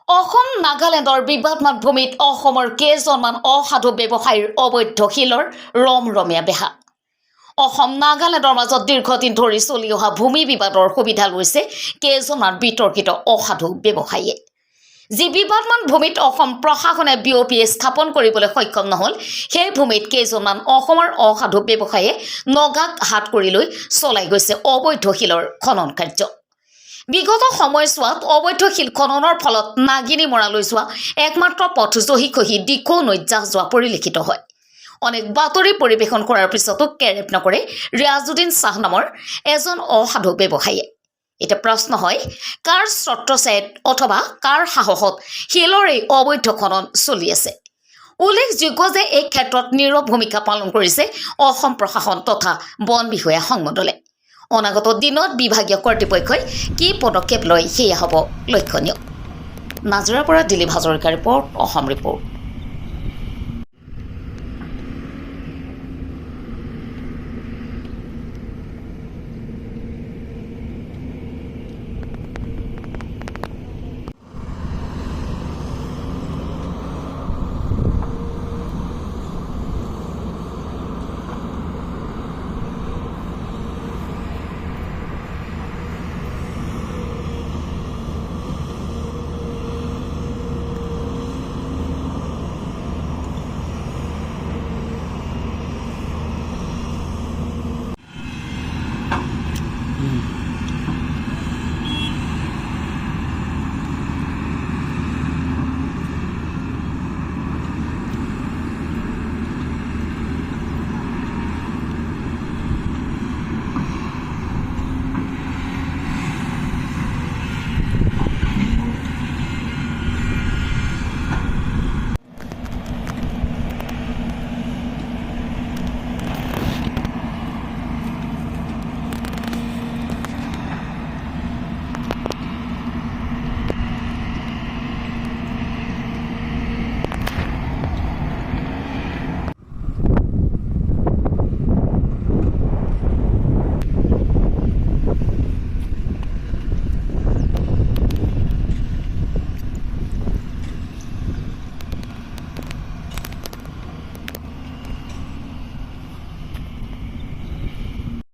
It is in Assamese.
অসম নাগালেণ্ডৰ বিবাদমান ভূমিত অসমৰ কেইজনমান অসাধু ব্যৱসায়ীৰ অবৈধ শিলৰ ৰমৰমীয়া বেহা। অসম নাগালেণ্ডৰ মাজত দীৰ্ঘদিন ধৰি চলি অহা ভূমি বিবাদৰ সুবিধা লৈছে কেইজনমান বিতৰ্কিত অসাধু ব্যৱসায়ীয়ে। যি বিবাদমান ভূমিত অসম প্ৰশাসনে বিঅপিয়ে স্থাপন কৰিবলৈ সক্ষম নহল, সেই ভূমিত কেইজনমান অসমৰ অসাধু ব্যৱসায়ীয়ে নগাক হাত কৰি লৈ চলাই গৈছে অবৈধ শিলৰ খনন কাৰ্য। বিগত সময়ছোৱাত অবৈধ শিল খননৰ ফলত নাগিনী মৰালৈ যোৱা একমাত্ৰ পথ জহি খহি দিখৌ নৈত জাহ যোৱা পৰিলক্ষিত হয়। অনেক বাতৰি পৰিৱেশন কৰাৰ পিছতো কেৰেপ নকৰে ৰিয়াজুদ্দিন শ্বাহ নামৰ এজন অসাধু ব্যৱসায়ীয়ে। এতিয়া প্ৰশ্ন হয়, কাৰ ছত্ৰছায়াত অথবা কাৰ সাহসত শিলৰ এই অবৈধ খনন চলি আছে? উল্লেখযোগ্য যে এই ক্ষেত্ৰত নীৰৱ ভূমিকা পালন কৰিছে অসম প্ৰশাসন তথা বন বিষয়া সংমণ্ডলে। অনাগত দিনত বিভাগীয় কৰ্তৃপক্ষই কি পদক্ষেপ লয় সেয়া হ'ব লক্ষণীয়। নাজৰাৰ পৰা দিলীপ হাজৰিকাৰ ৰিপৰ্ট, অসম ৰিপৰ্ট।